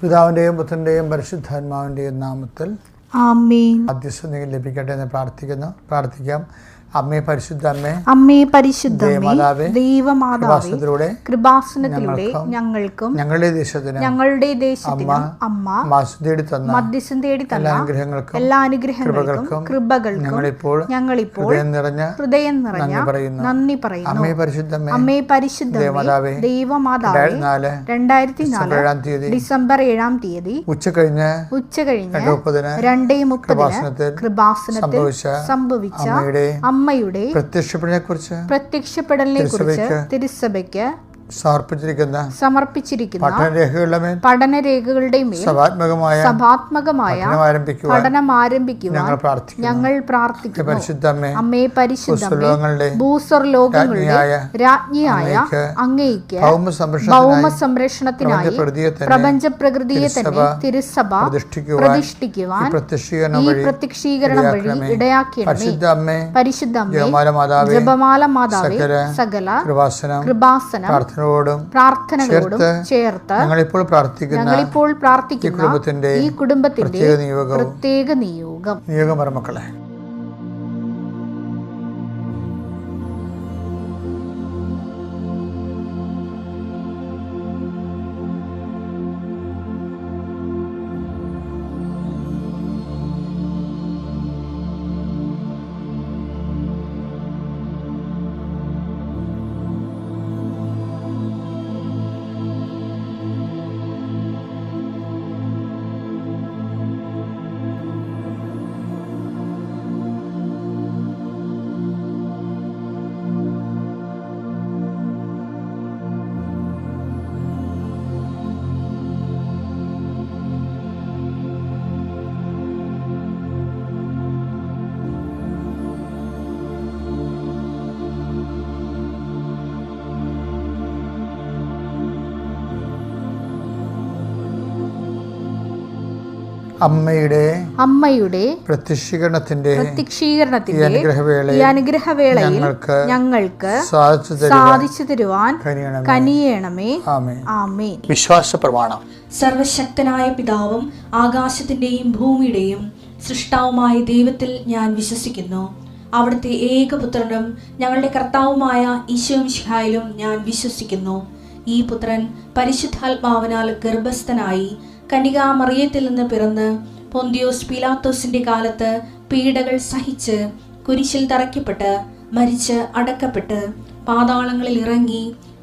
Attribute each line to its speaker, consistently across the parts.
Speaker 1: പിതാവിൻ്റെയും പുത്രൻ്റെയും പരിശുദ്ധാത്മാവിൻ്റെയും നാമത്തിൽ
Speaker 2: ആമേൻ.
Speaker 1: മധ്യസ്ഥത ലഭിക്കട്ടെ എന്ന് പ്രാർത്ഥിക്കാം. അമ്മേ പരിശുദ്ധ അമ്മേ,
Speaker 2: അമ്മേ പരിശുദ്ധമേ, ദൈവമാതാവേ, കൃപാസനത്തിലൂടെ ഞങ്ങൾക്കും
Speaker 1: ഞങ്ങളുടെ ദേശത്തിനും
Speaker 2: അമ്മ
Speaker 1: മധ്യസ്ഥം തേടി തന്ന
Speaker 2: എല്ലാ അനുഗ്രഹങ്ങൾക്കും കൃപകൾക്കും ഞങ്ങളിപ്പോൾ ഹൃദയം നിറഞ്ഞ നന്ദി പറയുന്നു. അമ്മേ പരിശുദ്ധമേ, ദൈവമാതാവേ, 2004 ഡിസംബർ 7-ാം തീയതി ഉച്ചകഴിഞ്ഞ് 2:30 കൃപാസനത്തിൽ സംഭവിച്ച അമ്മയുടെ പ്രത്യക്ഷപ്പെടലിനെ കുറിച്ച് തിരുസഭയ്ക്ക് സമർപ്പിച്ചിരിക്കുന്ന പഠനരേഖകളുടെ മേൽ സഭാത്മകമായ പഠനം ആരംഭിക്കുവാൻ ഞങ്ങൾ പ്രാർത്ഥിക്കുന്നു. അമ്മേ പരിശുദ്ധമേ, ഭൂസ്വർലോകങ്ങളുടെ രാജ്ഞിയായ അങ്ങേയ്ക്ക് ഭൗമ സംരക്ഷണത്തിനായി പ്രപഞ്ച പ്രകൃതിയെ തന്നെ തിരുസഭ പ്രതിഷ്ഠിക്കുവാൻ ഈ പ്രത്യക്ഷീകരണം വഴി ഇടയാക്കിയണമേ. പരിശുദ്ധമേ, ജപമാല മാതാവേ, സകല കൃപാസനം പ്രാർത്ഥനകളോടും ചേർത്ത് ഞങ്ങളിപ്പോൾ പ്രാർത്ഥിക്കുന്ന ഈ കുടുംബത്തിന്റെ പ്രത്യേക നിയോഗം
Speaker 1: മക്കളെ.
Speaker 2: അമ്മയുടെ
Speaker 1: പ്രത്യക്ഷീകരണത്തിന്റെ
Speaker 2: ഈ അനുഗ്രഹവേളയിൽ ഞങ്ങൾക്ക് സാധിച്ചു തരുവാൻ കനിയണമേ. ആമേൻ.
Speaker 1: വിശ്വാസ പ്രമാണം.
Speaker 3: സർവശക്തനായ പിതാവും ആകാശത്തിന്റെയും ഭൂമിയുടെയും സൃഷ്ടാവുമായ ദൈവത്തിൽ ഞാൻ വിശ്വസിക്കുന്നു. അവിടുത്തെ ഏകപുത്രനും ഞങ്ങളുടെ കർത്താവുമായ ഈശോ മിശിഹായിലും ഞാൻ വിശ്വസിക്കുന്നു. ഈ പുത്രൻ പരിശുദ്ധാത്മാവിനാൽ ഗർഭസ്ഥനായി കന്യകാമറിയത്തിൽ നിന്ന് പിറന്ന് പൊന്തിയോസ് പീലാത്തോസിന്റെ കാലത്ത് പീഡകൾ സഹിച്ച് കുരിശിൽ തറയ്ക്കപ്പെട്ട് മരിച്ച് അടക്കപ്പെട്ട് പാതാളങ്ങളിൽ ഇറങ്ങി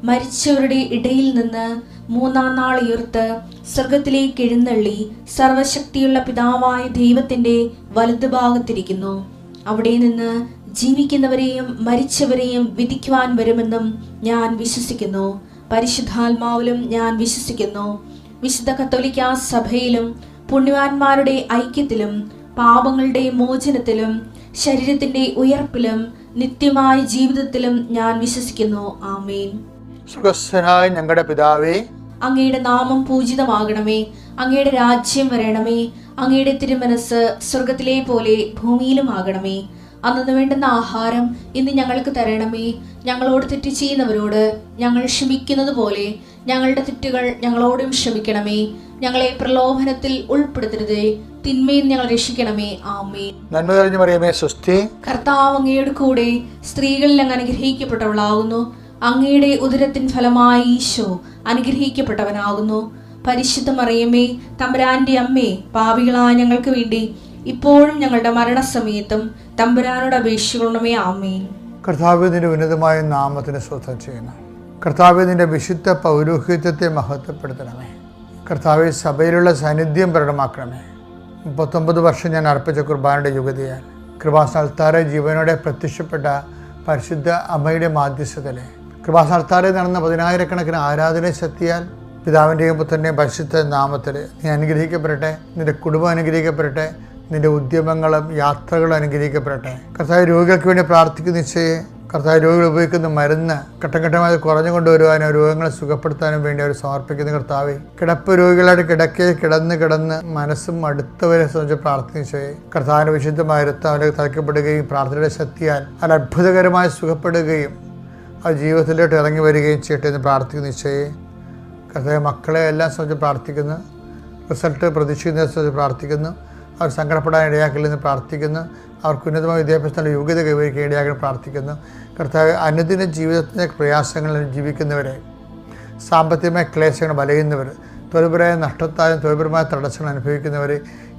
Speaker 3: മരിച്ചവരുടെ ഇടയിൽ നിന്ന് 3-ാം നാൾ ഉയർത്ത് സ്വർഗത്തിലേക്ക് എഴുന്നള്ളി സർവശക്തിയുള്ള പിതാവായ ദൈവത്തിന്റെ വലതുഭാഗത്തിരിക്കുന്നു. അവിടെ നിന്ന് ജീവിക്കുന്നവരെയും മരിച്ചവരെയും വിധിക്കുവാൻ വരുമെന്നും ഞാൻ വിശ്വസിക്കുന്നു. പരിശുദ്ധാത്മാവിലും ഞാൻ വിശ്വസിക്കുന്നു. വിശുദ്ധ കത്തോലിക്കാ സഭയിലും പുണ്യവാന്മാരുടെ ഐക്യത്തിലും പാപങ്ങളുടെ മോചനത്തിലും ശരീരത്തിന്റെ ഉയർപ്പിലും നിത്യമായ ജീവിതത്തിലും ഞാൻ വിശ്വസിക്കുന്നു. ആമേൻ.
Speaker 1: സുഖസ്ഥനായ ഞങ്ങളുടെ പിതാവേ,
Speaker 3: അങ്ങയുടെ നാമം പൂജിതമാകണമേ. അങ്ങയുടെ രാജ്യം വരണമേ. അങ്ങയുടെ തിരുമനസ് സ്വർഗത്തിലെ പോലെ ഭൂമിയിലും ആകണമേ. അന്നു വേണ്ടുന്ന ആഹാരം ഇന്ന് ഞങ്ങൾക്ക് തരണമേ. ഞങ്ങളോട് തെറ്റ് ചെയ്യുന്നവരോട് ഞങ്ങൾ ക്ഷമിക്കുന്നത് പോലെ ഞങ്ങളുടെ തെറ്റുകൾ ഞങ്ങളോടും ക്ഷമിക്കണമേ. ഞങ്ങളെ പ്രലോഭനത്തിൽ ഉൾപ്പെടുത്തരുതേ, തിന്മയിൽ ഞങ്ങൾ രക്ഷിക്കണമേ. ആമേൻ.
Speaker 1: നന്മ നിറഞ്ഞ മറിയമേ, സ്വസ്തി.
Speaker 3: കർത്താവ് അങ്ങയുടെ കൂടെ സ്ത്രീകളിൽ അങ്ങ് അനുഗ്രഹിക്കപ്പെട്ടവളാകുന്നു. അങ്ങയുടെ ഉദരത്തിൻ ഫലമായി ഈശോ അനുഗ്രഹിക്കപ്പെട്ടവനാകുന്നു. പരിശുദ്ധ മറിയമേ, തമ്പുരാന്റെ അമ്മേ, പാപികളായ ഞങ്ങൾക്ക് വേണ്ടി ഇപ്പോഴും ഞങ്ങളുടെ മരണസമയത്തും തമ്പുരാനോട് അപേക്ഷിക്കണമേ. ആമേൻ.
Speaker 1: കർത്താവേ, നിന്റെ ഉന്നതമായ നാമത്തിന് സ്തോത്രം ചെയ്യുന്നു. കർത്താവേ, നിന്റെ വിശുദ്ധ പൗരോഹിത്യത്തെ മഹത്വപ്പെടുത്തണമേ. കർത്താവേ, സഭയിലുള്ള സാന്നിധ്യം പ്രകടമാക്കണമേ. 39 വർഷം ഞാൻ അർപ്പിച്ച കുർബാനയുടെ യുഗതിയാൽ കൃപാസ്ഥാനത്താറെ ജീവനോടെ പ്രത്യക്ഷപ്പെട്ട പരിശുദ്ധ അമ്മയുടെ മാധ്യസ്ഥതയിലെ കൃപാസ്ഥാനത്താറെ നടന്ന 10,000-കണക്കിന് ആരാധന ശക്തിയാൽ പിതാവിൻ്റെയും പുത്രൻ്റെയും പരിശുദ്ധ നാമത്തിൽ നീ അനുഗ്രഹിക്കപ്പെടട്ടെ. നിന്റെ കുടുംബം അനുഗ്രഹിക്കപ്പെടട്ടെ. നിന്റെ ഉദ്യമങ്ങളും യാത്രകളും അനുഗ്രഹിക്കപ്പെടട്ടെ. കർത്താവ്, രോഗികൾക്ക് വേണ്ടി പ്രാർത്ഥിക്കുന്ന നിശ്ചയെ കർത്താവ്, രോഗികൾ ഉപയോഗിക്കുന്ന മരുന്ന് ഘട്ടഘട്ടമായി കുറഞ്ഞു കൊണ്ടുവരുവാനും രോഗങ്ങളെ സുഖപ്പെടുത്താനും വേണ്ടി അവർ സമർപ്പിക്കുന്ന കർത്താവെ, കിടപ്പ് രോഗികളുടെ കിടക്കയിൽ കിടന്ന് മനസ്സും അടുത്തവരെ സംബന്ധിച്ച് പ്രാർത്ഥിച്ചേ കർത്താവിൻ്റെ വിശുദ്ധമായ രക്തം അവരെ തളിക്കപ്പെടുകയും പ്രാർത്ഥനയുടെ ശക്തിയാൽ അത് അത്ഭുതകരമായി സുഖപ്പെടുകയും അത് ജീവിതത്തിലോട്ട് ഇറങ്ങി വരികയും ചെയ്യട്ടെ എന്ന് പ്രാർത്ഥിക്കുന്ന നിശ്ചയെ കർത്താവ്, മക്കളെ എല്ലാം സംബന്ധിച്ച് പ്രാർത്ഥിക്കുന്നു. റിസൾട്ട് പ്രതീക്ഷിക്കുന്നതിനനുസരിച്ച് പ്രാർത്ഥിക്കുന്നു. അവർ സങ്കടപ്പെടാൻ ഇടയാക്കില്ലെന്ന് പ്രാർത്ഥിക്കുന്നു. അവർക്ക് ഉന്നതമായ വിദ്യാഭ്യാസത്തിൻ്റെ യോഗ്യത കൈവരിക്കാൻ ഇടയാക്കാൻ പ്രാർത്ഥിക്കുന്നു. കർത്താവ് അനുദിന ജീവിതത്തിൻ്റെ പ്രയാസങ്ങളിൽ ജീവിക്കുന്നവരെ, സാമ്പത്തികമായ ക്ലേശങ്ങൾ വലയുന്നവർ, തൊഴിൽപരമായ നഷ്ടത്താലും തൊഴിൽപരമായ തടസ്സങ്ങൾ അനുഭവിക്കുന്നവർ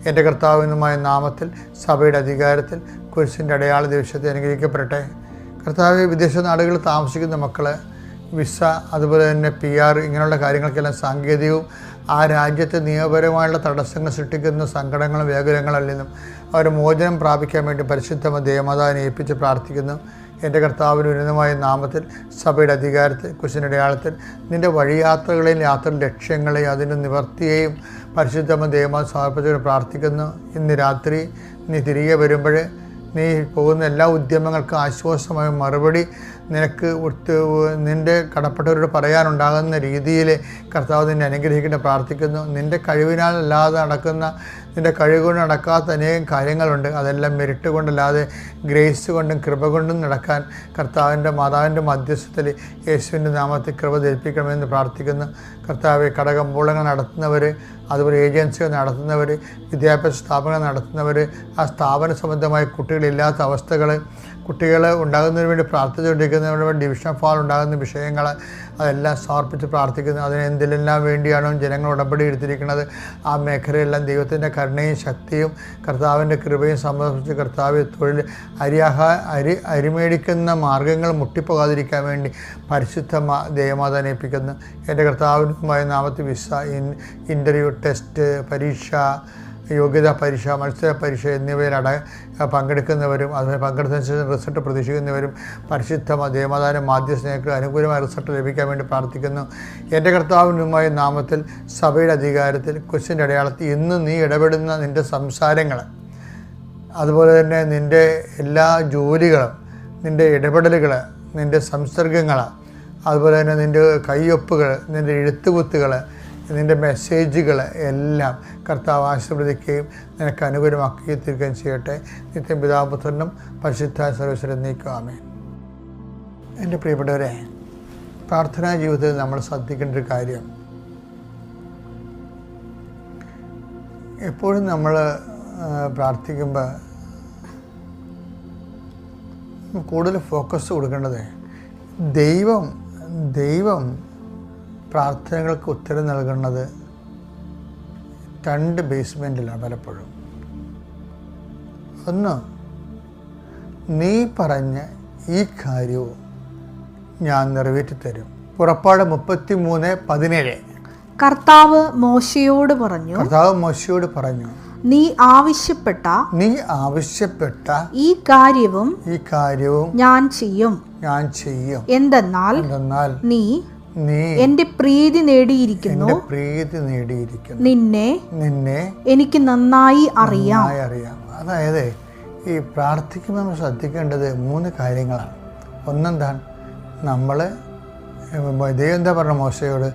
Speaker 1: എൻ്റെ കർത്താവിനുമായ നാമത്തിൽ സഭയുടെ അധികാരത്തിൽ കുരിശിൻ്റെ അടയാള ദിവസത്തെ അനുഗ്രഹിക്കപ്പെടട്ടെ. കർത്താവ് വിദേശ നാടുകളിൽ താമസിക്കുന്ന മക്കൾ, വിസ, അതുപോലെ തന്നെ PR ഇങ്ങനെയുള്ള കാര്യങ്ങൾക്കെല്ലാം സാങ്കേതികവും ആ രാജ്യത്തെ നിയമപരമായുള്ള തടസ്സങ്ങൾ സൃഷ്ടിക്കുന്ന സങ്കടങ്ങളും വ്യാകുലങ്ങളിൽ നിന്നും അവർ മോചനം പ്രാപിക്കാൻ വേണ്ടി പരിശുദ്ധ ദേവമാതാവിനെ ഏൽപ്പിച്ച് പ്രാർത്ഥിക്കുന്നു. എൻ്റെ കർത്താവിന് ഉന്നതമായ നാമത്തിൽ സഭയുടെ അധികാരത്തിൽ കുരിശിൻ്റെ അടയാളത്തിൽ നിൻ്റെ വഴിയാത്രകളെയും യാത്രയുടെ ലക്ഷ്യങ്ങളെയും അതിൻ്റെ നിവർത്തിയെയും പരിശുദ്ധ ദേവമാതാവ് സമർപ്പിച്ച് പ്രാർത്ഥിക്കുന്നു. ഇന്ന് രാത്രി നീ തിരികെ വരുമ്പോൾ നീ പോകുന്ന എല്ലാ ഉദ്യമങ്ങൾക്കും ആശ്വാസമായ മറുപടി നിനക്ക് നിൻ്റെ കടപ്പെട്ടവരോട് പറയാനുണ്ടാകുന്ന രീതിയിൽ കർത്താവ് നിന്നെ അനുഗ്രഹിക്കേണ്ട പ്രാർത്ഥിക്കുന്നു. നിൻ്റെ കഴിവിനാൽ അല്ലാതെ നടക്കുന്ന, നിൻ്റെ കഴിവ് കൊണ്ട് നടക്കാത്ത അനേകം കാര്യങ്ങളുണ്ട്. അതെല്ലാം മെരിറ്റ് കൊണ്ടല്ലാതെ ഗ്രേസ് കൊണ്ടും കൃപ കൊണ്ടും നടക്കാൻ കർത്താവിൻ്റെ മാതാവിൻ്റെ മധ്യസ്ഥത്തിൽ യേശുവിൻ്റെ നാമത്തിൽ കൃപ ധരിപ്പിക്കണമെന്ന് പ്രാർത്ഥിക്കുന്നു. കർത്താവെ, കടകമ്പോളങ്ങൾ നടത്തുന്നവർ, അതുപോലെ ഏജൻസികൾ നടത്തുന്നവർ, വിദ്യാഭ്യാസ സ്ഥാപനങ്ങൾ നടത്തുന്നവർ, ആ സ്ഥാപന സംബന്ധമായ കുട്ടികളില്ലാത്ത അവസ്ഥകൾ, കുട്ടികൾ ഉണ്ടാകുന്നതിന് വേണ്ടി പ്രാർത്ഥിച്ചുകൊണ്ടിരിക്കുന്നവരുടെ ഡിവിഷൻ ഓഫ് ആൾ ഉണ്ടാകുന്ന വിഷയങ്ങൾ അതെല്ലാം സമർപ്പിച്ച് പ്രാർത്ഥിക്കുന്നു. അതിന് എന്തിലെല്ലാം വേണ്ടിയാണോ ജനങ്ങൾ ഉടമ്പടി എടുത്തിരിക്കുന്നത് ആ മേഖലയെല്ലാം ദൈവത്തിൻ്റെ കരുണയും ശക്തിയും കർത്താവിൻ്റെ കൃപയും സമർപ്പിച്ച് കർത്താവ് തൊഴിൽ അരിമേടിക്കുന്ന മാർഗ്ഗങ്ങൾ മുട്ടിപ്പോകാതിരിക്കാൻ വേണ്ടി പരിശുദ്ധ ദേവമാതാവിനെ ഏൽപ്പിക്കുന്നു. എൻ്റെ കർത്താവിനുമായ നാമത്തിൽ വിസ, ഇൻ്റർവ്യൂ, ടെസ്റ്റ്, പരീക്ഷ, യോഗ്യതാ പരീക്ഷ, മത്സര പരീക്ഷ എന്നിവയിൽ പങ്കെടുക്കുന്നവരും അതുപോലെ പങ്കെടുത്തതിന് റിസൾട്ട് പ്രതീക്ഷിക്കുന്നവരും പരിശുദ്ധ ദേവമാതാവിൻ്റെ മാധ്യസ്ഥനേക്ക് അനുകൂലമായ റിസൾട്ട് ലഭിക്കാൻ വേണ്ടി പ്രാർത്ഥിക്കുന്നു. എൻ്റെ കർത്താവിനുമായ നാമത്തിൽ സഭയുടെ അധികാരത്തിൽ കുരിശിൻ്റെ അടയാളത്തിൽ ഇന്ന് നീ ഇടപെടുന്ന നിൻ്റെ സംസാരങ്ങൾ, അതുപോലെ തന്നെ നിൻ്റെ എല്ലാ ജോലികളും, നിൻ്റെ ഇടപെടലുകൾ, നിൻ്റെ സംസർഗങ്ങൾ, അതുപോലെ തന്നെ നിൻ്റെ കയ്യൊപ്പുകൾ, നിൻ്റെ എഴുത്തുകുത്തുകൾ, നിൻ്റെ മെസ്സേജുകൾ എല്ലാം കർത്താവ് ആശീർവദിക്കുകയും നിനക്ക് അനുകൂലമാക്കുകയും തീർക്കുകയും ചെയ്യട്ടെ. നിത്യം പിതാപുത്രനും പരിശുദ്ധ സർവ്വീശ്വരൻ നീക്കും. ആമേൻ. എൻ്റെ പ്രിയപ്പെട്ടവരെ, പ്രാർത്ഥനാ ജീവിതത്തിൽ നമ്മൾ ശ്രദ്ധിക്കേണ്ട ഒരു കാര്യം, എപ്പോഴും നമ്മൾ പ്രാർത്ഥിക്കുമ്പോൾ കൂടുതൽ ഫോക്കസ് കൊടുക്കേണ്ടത് ദൈവം പ്രാർത്ഥനകൾക്ക് ഉത്തരം നൽകുന്നത് 2 ബേസ്മെൻറ്റിലാണ് പലപ്പോഴും. ഒന്ന്, നീ പറഞ്ഞ ഈ കാര്യവും ഞാൻ നിറവേറ്റിത്തരും. പുറപ്പാട് 33:17.
Speaker 2: കർത്താവ് മോശയോട് പറഞ്ഞു, നീ ആവശ്യപ്പെട്ട ഈ കാര്യവും ഞാൻ ചെയ്യും. എന്തെന്നാൽ നീ എന്റെ പ്രീതി നേടിയിരിക്കുന്നു. നിന്നെ എനിക്ക് നന്നായി അറിയാം.
Speaker 1: അതായത് ഈ പ്രാർത്ഥിക്കുമ്പോൾ നമ്മൾ ശ്രദ്ധിക്കേണ്ടത് 3 കാര്യങ്ങളാണ്. ഒന്നെന്താണ്, നമ്മൾ ദൈവം എന്താ പറഞ്ഞ മോശയോട്,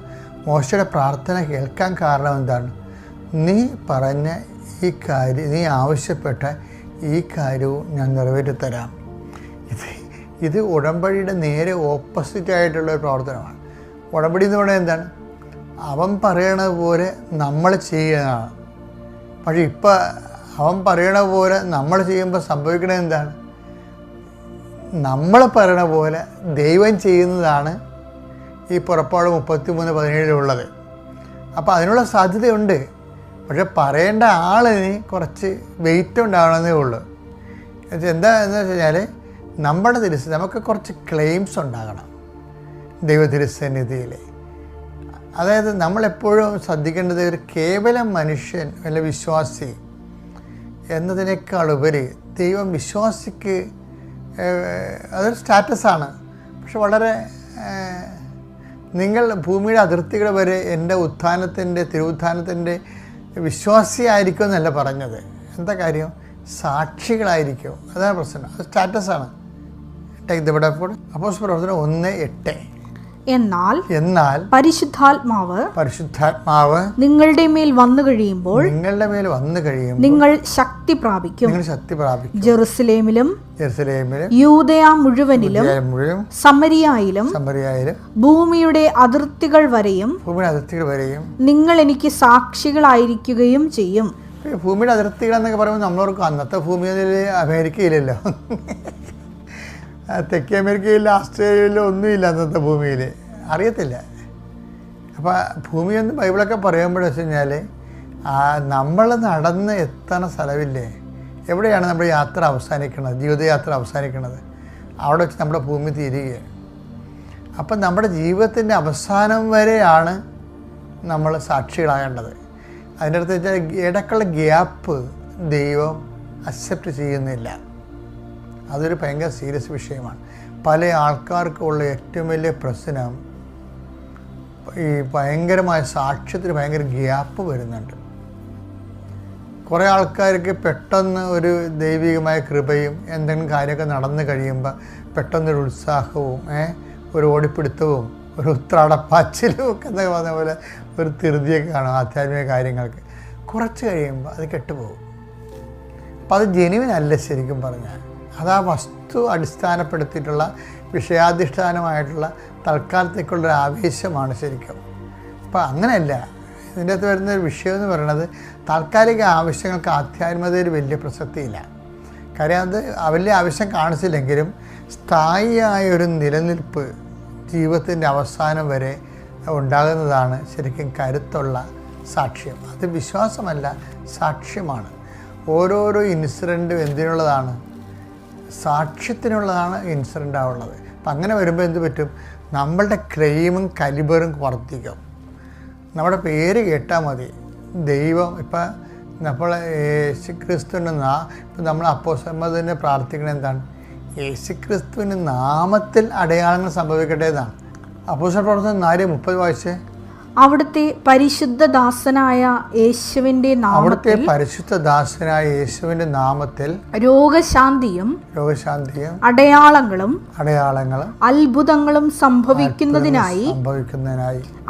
Speaker 1: മോശയുടെ പ്രാർത്ഥന കേൾക്കാൻ കാരണം എന്താണ്? നീ പറഞ്ഞ ഈ കാര്യം, നീ ആവശ്യപ്പെട്ട ഈ കാര്യവും ഞാൻ നിറവേറ്റിത്തരാം. ഇത് ഉടമ്പടിയുടെ നേരെ ഓപ്പോസിറ്റായിട്ടുള്ളൊരു പ്രവർത്തനമാണ്. ഉടമ്പടി എന്ന് പറയുന്നത് എന്താണ്? അവൻ പറയണ പോലെ നമ്മൾ ചെയ്യുന്നതാണ്. പക്ഷെ ഇപ്പം അവൻ പറയണ പോലെ നമ്മൾ ചെയ്യുമ്പോൾ സംഭവിക്കണത് എന്താണ്? നമ്മൾ പറയണ പോലെ ദൈവം ചെയ്യുന്നതാണ് ഈ പുറപ്പാട് 33:17 അപ്പോൾ അതിനുള്ള സാധ്യതയുണ്ട്. പക്ഷെ പറയേണ്ട ആളിന് കുറച്ച് വെയിറ്റ് ഉണ്ടാകണമെന്നേ ഉള്ളൂ. എന്താണെന്ന് വെച്ച് കഴിഞ്ഞാൽ നമ്മുടെ നമുക്ക് കുറച്ച് ക്ലെയിംസ് ഉണ്ടാകണം ദൈവ തിരുസന്നിധിയിൽ. അതായത് നമ്മളെപ്പോഴും ശ്രദ്ധിക്കേണ്ടത് ഒരു കേവലം മനുഷ്യൻ അല്ല വിശ്വാസി എന്നതിനേക്കാളുപരി ദൈവം വിശ്വാസിക്ക് അതൊരു സ്റ്റാറ്റസാണ്. പക്ഷെ വളരെ നിങ്ങൾ ഭൂമിയുടെ അതിർത്തികൾ വരെ എൻ്റെ തിരുവുത്ഥാനത്തിൻ്റെ വിശ്വാസിയായിരിക്കും എന്നല്ല പറഞ്ഞത്. എന്താ കാര്യം? സാക്ഷികളായിരിക്കും. അതാണ് പ്രശ്നം. അത് സ്റ്റാറ്റസാണ്. Take the bed of God. അപ്പോസ്തല പ്രവർത്തനം 1:8.
Speaker 2: എന്നാൽ പരിശുദ്ധാത്മാവ് നിങ്ങളുടെ മേൽ വന്നു കഴിയുമ്പോൾ നിങ്ങൾ ശക്തി പ്രാപിക്കും. ജെറുസലേമിലും യൂദയ മുഴുവനിലും സമരിയായിലും ഭൂമിയുടെ അതിർത്തികൾ വരെയും നിങ്ങൾ എനിക്ക് സാക്ഷികളായിരിക്കുകയും ചെയ്യും.
Speaker 1: ഭൂമിയുടെ അതിർത്തികൾ എന്നൊക്കെ പറയുമ്പോൾ നമ്മളോർക്ക് അന്നത്തെ ഭൂമിയിൽ അമേരിക്കയിലല്ലോ, തെക്കേ അമേരിക്കയിലും ആസ്ട്രേലിയയിലും ഒന്നുമില്ല അന്നത്തെ ഭൂമിയിൽ, അറിയത്തില്ല. അപ്പോൾ ഭൂമിയൊന്നും ബൈബിളൊക്കെ പറയുമ്പോഴെന്ന് വെച്ച് കഴിഞ്ഞാൽ നമ്മൾ നടന്ന് എത്തണ സ്ഥലമില്ലേ, എവിടെയാണ് നമ്മുടെ യാത്ര അവസാനിക്കുന്നത്, ജീവിതയാത്ര അവസാനിക്കുന്നത്, അവിടെ വെച്ച് നമ്മുടെ ഭൂമി തീരുകയാണ്. അപ്പം നമ്മുടെ ജീവിതത്തിൻ്റെ അവസാനം വരെയാണ് നമ്മൾ സാക്ഷികളാകേണ്ടത്. അതിൻ്റെ അടുത്ത് വെച്ചാൽ ഇടയ്ക്കുള്ള ഗ്യാപ്പ് ദൈവം അക്സെപ്റ്റ് ചെയ്യുന്നില്ല. അതൊരു ഭയങ്കര സീരിയസ് വിഷയമാണ്. പല ആൾക്കാർക്കുള്ള ഏറ്റവും വലിയ പ്രശ്നം ഈ ഭയങ്കരമായ സാക്ഷ്യത്തിന് ഭയങ്കര ഗ്യാപ്പ് വരുന്നുണ്ട്. കുറേ ആൾക്കാർക്ക് പെട്ടെന്ന് ഒരു ദൈവികമായ കൃപയും എന്തെങ്കിലും കാര്യമൊക്കെ നടന്നു കഴിയുമ്പോൾ പെട്ടെന്നൊരു ഉത്സാഹവും ഒരു ഓടിപ്പിടുത്തവും ഒരു ഉത്രാടപ്പാച്ചിലും ഒക്കെ എന്നൊക്കെ പറഞ്ഞ പോലെ ഒരു ധൃതിയൊക്കെ കാണും ആധ്യാത്മിക കാര്യങ്ങൾക്ക്. കുറച്ച് കഴിയുമ്പോൾ അത് കെട്ടുപോകും. അപ്പം അത് ജെനുവിനല്ല ശരിക്കും പറഞ്ഞാൽ. അത് ആ വസ്തു അടിസ്ഥാനപ്പെടുത്തിയിട്ടുള്ള വിഷയാധിഷ്ഠാനമായിട്ടുള്ള തൽക്കാലത്തേക്കുള്ളൊരു ആവേശമാണ് ശരിക്കും. അപ്പം അങ്ങനെയല്ല. ഇതിൻ്റെ അകത്ത് വരുന്നൊരു വിഷയം എന്ന് പറയുന്നത് താൽക്കാലിക ആവശ്യങ്ങൾക്ക് ആധ്യാത്മികതയിൽ വലിയ പ്രസക്തിയില്ല. കാര്യം അത് വലിയ ആവശ്യം കാണിച്ചില്ലെങ്കിലും സ്ഥായിയായ ഒരു നിലനിൽപ്പ് ജീവിതത്തിൻ്റെ അവസാനം വരെ ഉണ്ടാകുന്നതാണ് ശരിക്കും കരുത്തുള്ള സാക്ഷ്യം. അത് വിശ്വാസമല്ല, സാക്ഷ്യമാണ്. ഓരോരോ ഇൻസിഡൻറ്റും എന്തിനുള്ളതാണ്? സാക്ഷ്യത്തിനുള്ളതാണ് ഇൻസിഡൻ്റ് ആവുള്ളത്. അപ്പം അങ്ങനെ വരുമ്പോൾ എന്ത് പറ്റും? നമ്മളുടെ ക്ലെയിമും കലിബറും വർദ്ധിക്കും. നമ്മുടെ പേര് കേട്ടാൽ മതി. ദൈവം ഇപ്പം നമ്മൾ യേശുക്രിസ്തുവിൻ്റെ ഇപ്പം നമ്മൾ അപ്പോസ്തലന്മാരെ പ്രാർത്ഥിക്കുന്നത് എന്താണ്? യേശുക്രിസ്തുവിൻ്റെ നാമത്തിൽ അടയാളങ്ങൾ സംഭവിക്കട്ടെ എന്നാണ്. അപ്പോസ്തല പ്രവർത്തനം 4:30 വായിച്ചേ.
Speaker 2: അവിടുത്തെ പരിശുദ്ധദാസനായ യേശുവിന്റെ
Speaker 1: നാമത്തിൽ
Speaker 2: രോഗശാന്തിയും അടയാളങ്ങളും അത്ഭുതങ്ങളും സംഭവിക്കുന്നതിനായി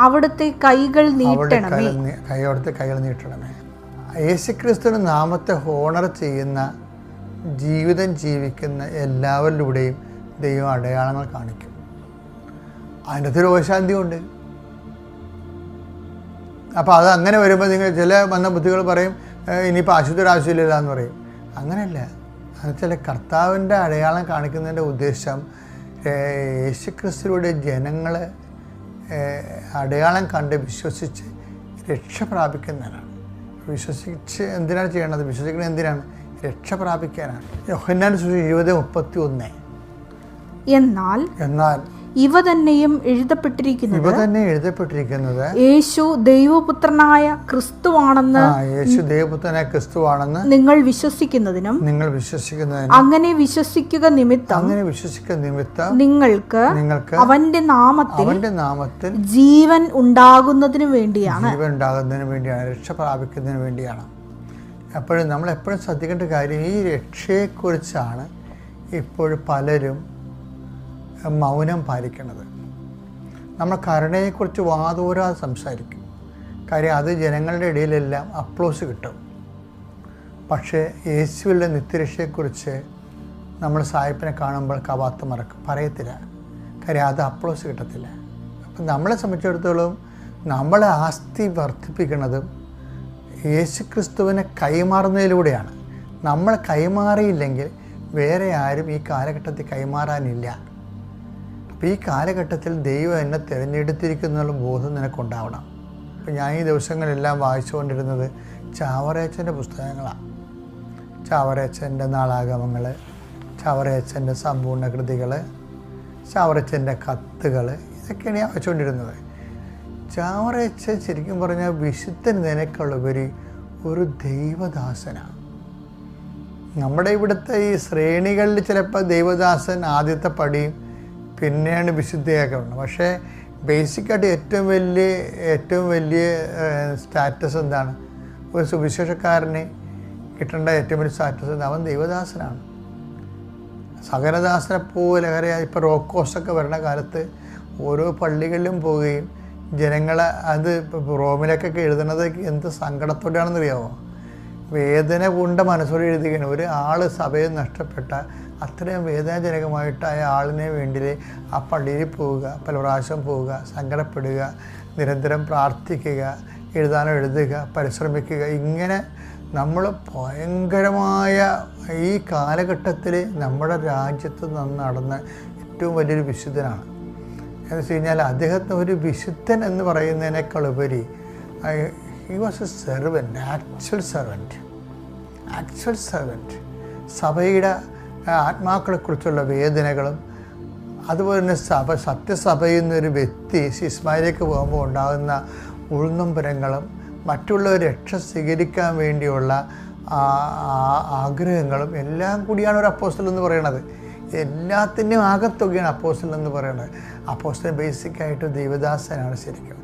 Speaker 2: അവിടുത്തെ കൈകൾ നീട്ടണമേ.
Speaker 1: യേശുക്രിസ്തുവിന്റെ നാമത്തെ ഹോണർ ചെയ്യുന്ന ജീവിതം ജീവിക്കുന്ന എല്ലാവരിലൂടെയും ദൈവം അടയാളങ്ങൾ കാണിക്കും. അതിനകത്ത് രോഗശാന്തിയുണ്ട്. അപ്പോൾ അത് അങ്ങനെ വരുമ്പോൾ നിങ്ങൾ ചില ബുദ്ധികൾ പറയും ഇനിയിപ്പോൾ ആശുപത്രി ആവശ്യമില്ല എന്ന് പറയും. അങ്ങനെയല്ല. എന്നുവെച്ചാൽ കർത്താവിൻ്റെ അടയാളം കാണിക്കുന്നതിൻ്റെ ഉദ്ദേശം യേശുക്രിസ്തുവിലൂടെ ജനങ്ങൾ അടയാളം കണ്ട് വിശ്വസിച്ച് രക്ഷ പ്രാപിക്കുന്നതിനാണ്. വിശ്വസിച്ച് എന്തിനാണ് ചെയ്യേണ്ടത്? വിശ്വസിക്കുന്നത് എന്തിനാണ്? രക്ഷ പ്രാപിക്കാനാണ്. യോഹന്നാൻ സുവിശേഷം 20:31.
Speaker 2: എന്നാൽ ഇവ തന്നെയും എഴുതപ്പെട്ടിരിക്കുന്നത് യേശു ദൈവപുത്രനായ ക്രിസ്തുവാണെന്ന് നിങ്ങൾ വിശ്വസിക്കുന്നതിനും അങ്ങനെ വിശ്വസിക്കുക നിമിത്തം നിങ്ങൾക്ക് അവന്റെ നാമത്തിൽ ജീവൻ ഉണ്ടാകുന്നതിന് വേണ്ടിയാണ്.
Speaker 1: രക്ഷ പ്രാപിക്കുന്നതിന് വേണ്ടിയാണ്. അപ്പോഴും നമ്മൾ എപ്പോഴും ശ്രദ്ധിക്കേണ്ട കാര്യം ഈ രക്ഷയെക്കുറിച്ചാണ് ഇപ്പോഴും പലരും മൗനം പാലിക്കുന്നത്. നമ്മൾ കരുണയെക്കുറിച്ച് വാതോരാതെ സംസാരിക്കും. കാര്യം അത് ജനങ്ങളുടെ ഇടയിലെല്ലാം അപ്ലോസ് കിട്ടും. പക്ഷേ യേശുവിൻ്റെ നിത്യരക്ഷയെക്കുറിച്ച് നമ്മൾ സായിപ്പിനെ കാണുമ്പോൾ കവാത്ത് മറക്കും, പറയത്തില്ല. കാര്യം അത് അപ്ലോസ് കിട്ടത്തില്ല. അപ്പം നമ്മളെ സംബന്ധിച്ചിടത്തോളം നമ്മളെ ആസ്തി വർദ്ധിപ്പിക്കുന്നതും യേശുക്രിസ്തുവിനെ കൈമാറുന്നതിലൂടെയാണ്. നമ്മൾ കൈമാറിയില്ലെങ്കിൽ വേറെ ആരും ഈ കാലഘട്ടത്തിൽ കൈമാറാനില്ല. അപ്പോൾ ഈ കാലഘട്ടത്തിൽ ദൈവം എന്നെ തിരഞ്ഞെടുത്തിരിക്കുന്നുള്ള ബോധം നിനക്കുണ്ടാവണം. അപ്പോൾ ഞാൻ ഈ ദിവസങ്ങളെല്ലാം വായിച്ചുകൊണ്ടിരുന്നത് ചാവറയച്ചൻ്റെ പുസ്തകങ്ങളാണ്. ചാവറയച്ചൻ്റെ നാളാഗമങ്ങൾ, ചാവറയച്ചൻ്റെ സമ്പൂർണ്ണ കൃതികൾ, ചാവറയച്ചൻ്റെ കത്തുകൾ, ഇതൊക്കെയാണ് ഞാൻ വായിച്ചുകൊണ്ടിരുന്നത്. ചാവറയച്ചൻ ശരിക്കും പറഞ്ഞാൽ വിശുദ്ധൻ നിനക്കുള്ളവർ ഒരു ദൈവദാസനാണ്. നമ്മുടെ ഇവിടുത്തെ ഈ ശ്രേണികളിൽ ചിലപ്പോൾ ദൈവദാസൻ ആദ്യത്തെ പടിയും പിന്നെയാണ് വിശുദ്ധിയൊക്കെ ഉണ്ട്. പക്ഷേ ബേസിക്കായിട്ട് ഏറ്റവും വലിയ സ്റ്റാറ്റസ് എന്താണ്? ഒരു സുവിശേഷക്കാരന് കിട്ടേണ്ട ഏറ്റവും വലിയ സ്റ്റാറ്റസ് എന്താ? അവൻ ദൈവദാസനാണ്. സകലദാസനെ പോലെ. കാര്യം ഇപ്പോൾ റോക്കോസൊക്കെ വരുന്ന കാലത്ത് ഓരോ പള്ളികളിലും പോവുകയും ജനങ്ങളെ അത് റോമിലേക്കൊക്കെ എഴുതുന്നത് എന്ത് സങ്കടത്തോടെയാണെന്നറിയാമോ? വേദന കൊണ്ട മനസ്സോടെ എഴുതുകയാണ്. ഒരു ആൾ സഭയിൽ നഷ്ടപ്പെട്ട അത്രയും വേദനാജനകമായിട്ട് ആ ആളിനെ വേണ്ടി ആ പള്ളിയിൽ പോവുക, പല പ്രാവശ്യം പോവുക, സങ്കടപ്പെടുക, നിരന്തരം പ്രാർത്ഥിക്കുക, എഴുതുക, പരിശ്രമിക്കുക. ഇങ്ങനെ നമ്മൾ ഭയങ്കരമായ ഈ കാലഘട്ടത്തിൽ നമ്മുടെ രാജ്യത്ത് നടന്ന ഏറ്റവും വലിയൊരു വിശുദ്ധനാണ്. എന്ന് വെച്ച് കഴിഞ്ഞാൽ അദ്ദേഹത്തിന് ഒരു വിശുദ്ധൻ എന്ന് പറയുന്നതിനേക്കാൾ ഉപരി he was A servant, actual servant. സഭയുടെ ആത്മാക്കളെക്കുറിച്ചുള്ള വേദനകളും അതുപോലെ തന്നെ സത്യസഭയിൽ നിന്നൊരു വ്യക്തി ശിസ്മായിലേക്ക് പോകുമ്പോൾ ഉണ്ടാകുന്ന ഉൾനൊമ്പരങ്ങളും മറ്റുള്ളവർ രക്ഷ സ്വീകരിക്കാൻ വേണ്ടിയുള്ള ആഗ്രഹങ്ങളും എല്ലാം കൂടിയാണ് ഒരു അപ്പോസ്തലൻ എന്ന് പറയുന്നത്. എല്ലാത്തിൻ്റെയും ആകത്തുകയാണ് അപ്പോസ്തലൻ എന്ന് പറയുന്നത്. അപ്പോസ്തലൻ ബേസിക്കായിട്ട് ദൈവദാസനാണ് ശരിക്കും.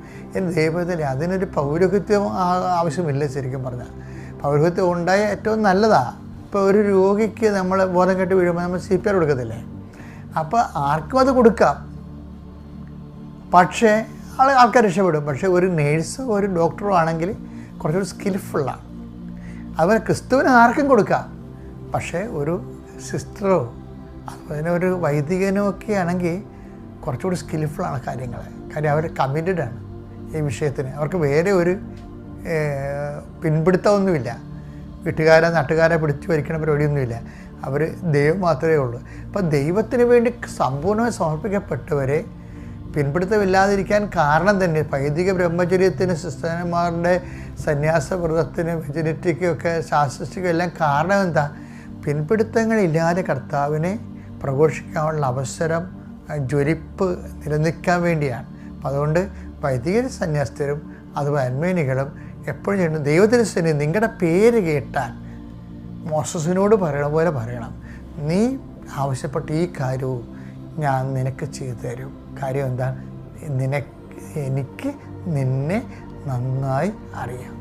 Speaker 1: ദൈവത്തിൽ അതിനൊരു പൗരോഹിത്യം ആവശ്യമില്ല ശരിക്കും പറഞ്ഞാൽ. പൗരോഹിത്യം ഉണ്ടായ ഏറ്റവും നല്ലതാണ്. ഇപ്പോൾ ഒരു രോഗിക്ക് നമ്മൾ ബോധം കെട്ട് വീഴുമ്പോൾ നമ്മൾ CPR കൊടുക്കത്തില്ലേ? അപ്പോൾ ആർക്കും അത് കൊടുക്കാം, പക്ഷേ ആൾക്കാർ രക്ഷപ്പെടും. പക്ഷേ ഒരു നേഴ്സോ ഒരു ഡോക്ടറോ ആണെങ്കിൽ കുറച്ചുകൂടി സ്കിൽഫുള്ളാണ്. അതുപോലെ ക്രിസ്തുവിന് ആർക്കും കൊടുക്കാം, പക്ഷേ ഒരു സിസ്റ്ററോ അതുപോലെ തന്നെ ഒരു വൈദികനോ ഒക്കെ ആണെങ്കിൽ കുറച്ചുകൂടി സ്കിൽഫുള്ളാണ് കാര്യങ്ങൾ. കാര്യം അവർ കമ്മിറ്റഡാണ് ഈ വിഷയത്തിന്. അവർക്ക് വേറെ ഒരു പിൻപിടുത്തമൊന്നുമില്ല. വീട്ടുകാരെ നാട്ടുകാരെ പിടിച്ചു വരിക്കണ പരിപാടിയൊന്നുമില്ല. അവർ ദൈവം മാത്രമേ ഉള്ളൂ. അപ്പം ദൈവത്തിന് വേണ്ടി സമ്പൂർണ്ണമായി സമർപ്പിക്കപ്പെട്ടവരെ പിൻപിടുത്തമില്ലാതിരിക്കാൻ കാരണം തന്നെ വൈദിക ബ്രഹ്മചര്യത്തിന്, സിസ്റ്റർമാരുടെ സന്യാസ വ്രതത്തിന്, വെജിനിറ്റിക്കും ഒക്കെ ശാസ്ത്രത്തിനും എല്ലാം കാരണം എന്താ? പിൻപിടുത്തങ്ങളില്ലാതെ കർത്താവിനെ പ്രഘോഷിക്കാനുള്ള അവസരം, ജ്വലിപ്പ് നിലനിൽക്കാൻ വേണ്ടിയാണ്. അപ്പം അതുകൊണ്ട് വൈദിക സന്യാസിതരും അതുപോലെ അന്മേനികളും എപ്പോഴും ചെയ്യണം, ദൈവത്തിന് സന്നി നിങ്ങളുടെ പേര് കേട്ടാൽ മോസസിനോട് പറയണ പോലെ പറയണം, നീ ആവശ്യപ്പെട്ട ഈ കാര്യവും ഞാൻ നിനക്ക് ചെയ്തു തരും. കാര്യം എന്താണ്? എനിക്ക് നിന്നെ നന്നായി അറിയാം.